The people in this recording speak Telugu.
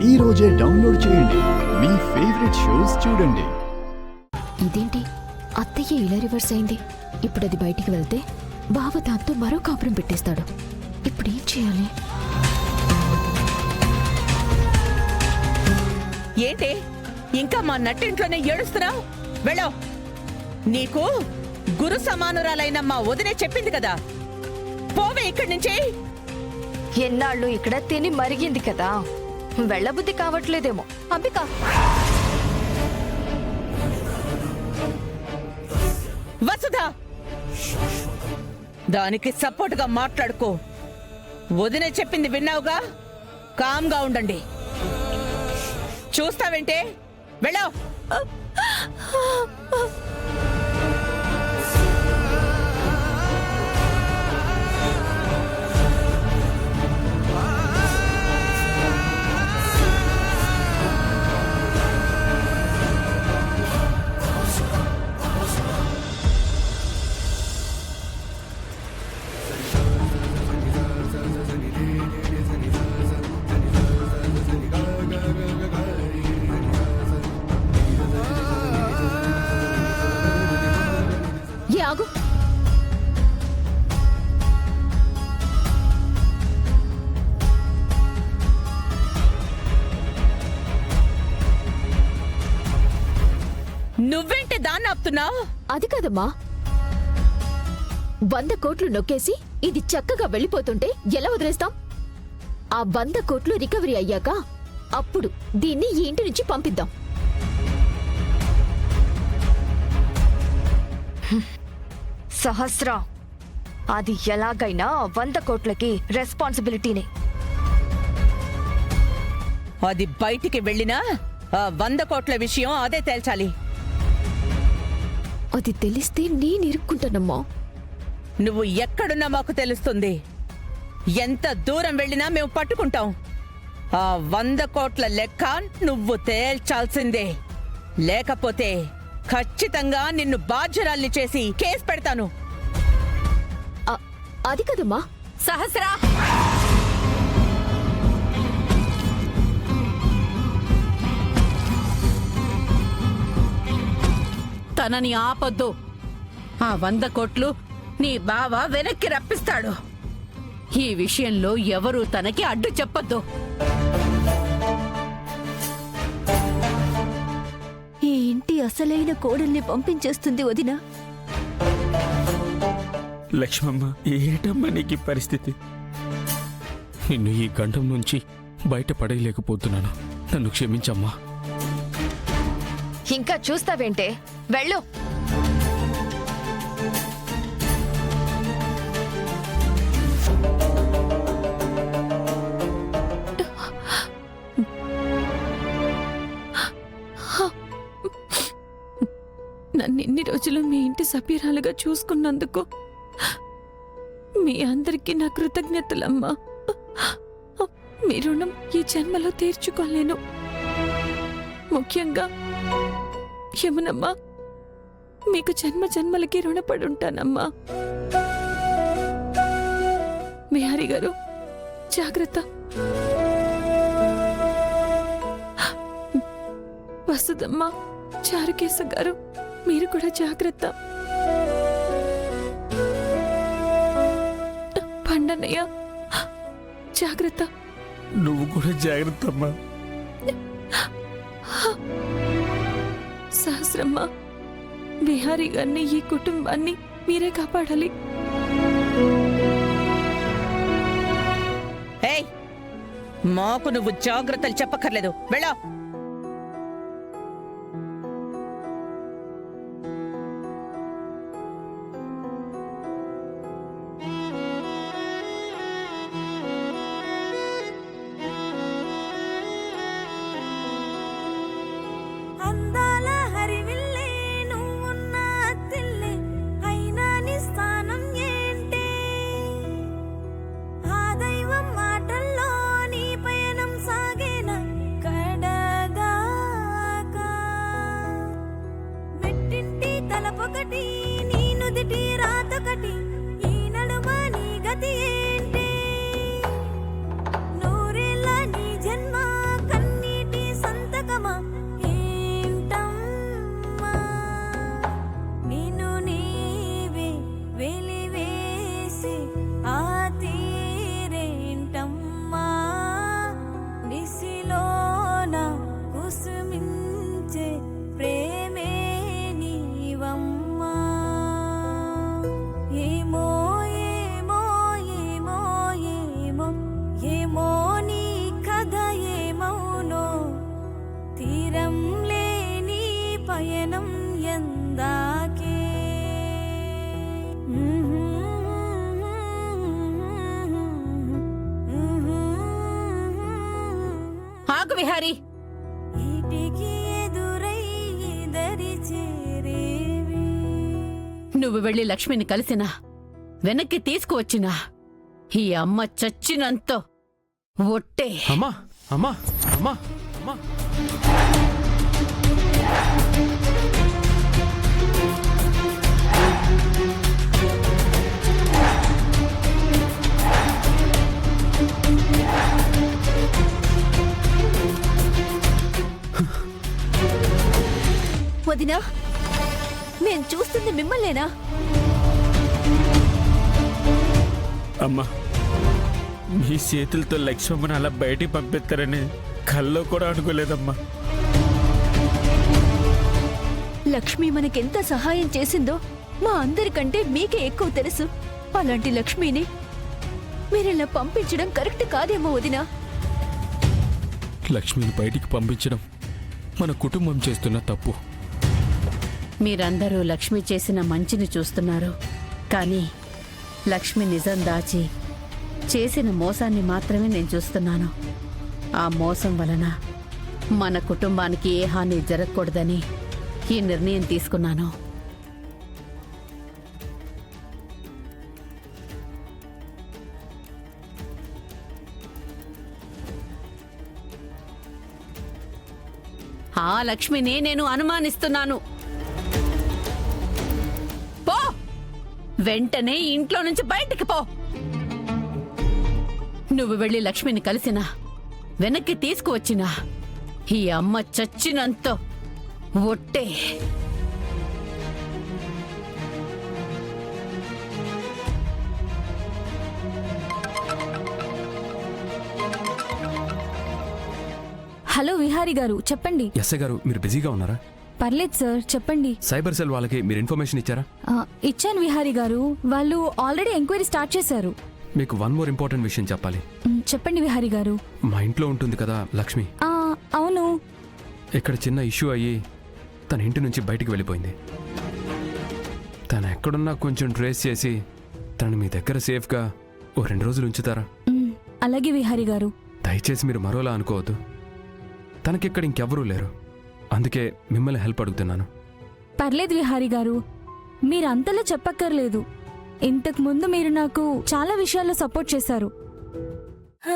ఈ రోజే డౌన్లోడ్ చేయండి. మీ ఫేవరెట్ షోస్ చూడండి. ఇదేంటి అత్తయ్య ఇలా రివర్స్ అయింది? ఇప్పుడు అది బయటికి వెళ్తే బావ దాంతో మరో కాపురం పెట్టేస్తాడు. ఇప్పుడు ఏం చేయాలి? ఏంటి ఇంకా మా నట్టింట్లోనే ఏడుస్తున్నావు? వెళ్ళో. నీకు గురు సమానురాలైన మా వదినే చెప్పింది కదా, పోవే ఇక్కడి నుంచి. ఎన్నాళ్ళు ఇక్కడ తిని మరిగింది కదా, వెళ్ళబుద్ధి కావట్లేదేమో. అంబిక, వసుధ, దానికి సపోర్ట్ గా మాట్లాడుకో. వదినే చెప్పింది విన్నావుగా, కామ్గా ఉండండి. చూస్తావేంటే, వెళ్ళో. ఆగు. నువ్వేంటి దాన్ని ఆపుతున్నావు? అది కదమ్మా, 100 కోట్లు నొక్కేసి ఇది చక్కగా వెళ్ళిపోతుంటే ఎలా వదిలేస్తాం? ఆ 100 కోట్లు రికవరీ అయ్యాక అప్పుడు దీన్ని ఈ ఇంటి నుంచి పంపిద్దాం. సహస్ర, అది ఎలాగైనా 100 కోట్లకి రెస్పాన్సిబిలిటీనే. అది బయటికి వెళ్ళినా ఆ 100 కోట్ల విషయం అదే తేల్చాలి. అది తెలిస్తే నేను ఇరుక్కుంటానమ్మా. నువ్వు ఎక్కడున్నా మాకు తెలుస్తుంది. ఎంత దూరం వెళ్ళినా మేము పట్టుకుంటాం. ఆ 100 కోట్ల లెక్క నువ్వు తేల్చాల్సిందే. లేకపోతే ఖచ్చితంగా నిన్ను బాధ్యురాల్ని చేసి కేసు పెడతాను. అది కదమ్మా. సహస్రా, తనని ఆపొద్దు. ఆ 100 కోట్లు నీ బావ వెనక్కి రప్పిస్తాడు. ఈ విషయంలో ఎవరూ తనకి అడ్డు చెప్పొద్దు. ఈ ఇంటి అసలైన కోడల్ని పంపించేస్తుంది వదినా. లక్ష్మమ్మ, ఏటమ్మా నీకు ఈ పరిస్థితి? నిన్ను ఈ గండం నుంచి బయటపడలేకపోతున్నాను. నన్ను క్షమించమ్మా. ఇంకా చూస్తావేంటే, వెళ్ళు. నన్ను ఇన్ని రోజులు మీ ఇంటి సభ్యురాలుగా చూసుకున్నందుకు మీ అందరికీ నా కృతజ్ఞతలమ్మా. మీ రుణం ఈ జన్మలో తీర్చుకోలేను. ముఖ్యంగా యమునమ్మా, మీకు జన్మ జన్మలకి రుణపడి ఉంటానమ్మా. బిహారీ గారు జాగ్రత్త. వసుదమ్మా, చారుకేశ గారు మీరు కూడా జాగ్రత్త. పండన్నయ్య జాగ్రత్త. నువ్వు కూడా జాగ్రత్త అమ్మా. సహస్రమ్మ, బిహారీ గారిని, ఈ కుటుంబాన్ని మీరే కాపాడాలి. ఏయ్, మాకు నువ్వు జాగ్రత్తలు చెప్పక్కర్లేదు. వెళ్ళా. అందాల హరివిల్లే నువ్వున్న అత్తిల్లే, అయినా నీ స్థానం ఏంటే? ఆ దైవం మాటల్లో నీ పయనం సాగేనా? కడదాకా ఆగు విహారీ. ఈటికి ఎదురై దరి చేరేవి. నువ్వు వెళ్ళి లక్ష్మిని కలిసినా వెనక్కి తీసుకువచ్చినా ఈ అమ్మ చచ్చినంత ఒట్టే. అమ్మా అమ్మా అమ్మా అమ్మా వదినా, నేను చూస్తుంది మిమ్మల్నేనా? అమ్మా మీ చేతులతో లక్ష్మమ్మని అలా బయటికి పంపిస్తారని కల్లో కూడా అనుకోలేదమ్మా. లక్ష్మి మనకెంత సహాయం చేసిందో మా అందరికంటే మీకే ఎక్కువ తెలుసు. అలాంటి లక్ష్మిని మీరిలా పంపించడం కరెక్ట్ కాదేమో వదినా. లక్ష్మిని బయటికి పంపించడం మన కుటుంబం చేస్తున్న తప్పు. మీరందరూ లక్ష్మి చేసిన మంచిని చూస్తున్నారు, కానీ లక్ష్మి నిజం దాచి చేసిన మోసాన్ని మాత్రమే నేను చూస్తున్నాను. ఆ మోసం వలన మన కుటుంబానికి ఏ హాని జరగకూడదని ఈ నిర్ణయం తీసుకున్నాను. ఆ లక్ష్మిని నేను అనుమానిస్తున్నాను. పో, వెంటనే ఇంట్లో నుంచి బయటికి పో. నువ్వు వెళ్ళి లక్ష్మిని కలిసినా వెనక్కి తీసుకువచ్చినా ఈ అమ్మ చచ్చినంత ఒట్టే. హలో విహారీ గారు, చెప్పండి. ఎస్ఐ గారు, మీరు బిజీగా ఉన్నారా? పర్లేదు సార్, చెప్పండి. సైబర్ సెల్ వాళ్ళకి మీరు ఇన్ఫర్మేషన్ ఇచ్చారా? ఇచ్చాను విహారీ గారు, వాళ్ళు ఆల్రెడీ ఎంక్వైరీ స్టార్ట్ చేశారు. మీకు వన్ మోర్ ఇంపార్టెంట్ విషయం చెప్పాలి. చెప్పండి విహారీ గారు. మా ఇంట్లో ఉంటుంది కదా లక్ష్మి, అవును. ఇక్కడ చిన్న ఇష్యూ అయ్యి తన ఇంటి నుంచి బయటికి వెళ్ళిపోయింది. తను ఎక్కడున్నా కొంచెం ట్రేస్ చేసి తనని మీ దగ్గర సేఫ్గా ఓ 2 రోజులు ఉంచుతారా? అలాగే విహారీ గారు. దయచేసి మీరు మరోలా అనుకోవద్దు. తనకిక్కడ ఇంకెవ్వరూ లేరు, అందుకే మిమ్మల్ని హెల్ప్ అడుగుతున్నాను. పర్లేదు విహారీ గారు, మీరు అంతలా చెప్పక్కర్లేదు. ఇంతకు ముందు మీరు నాకు చాలా విషయాల్లో సపోర్ట్ చేశారు. ఆ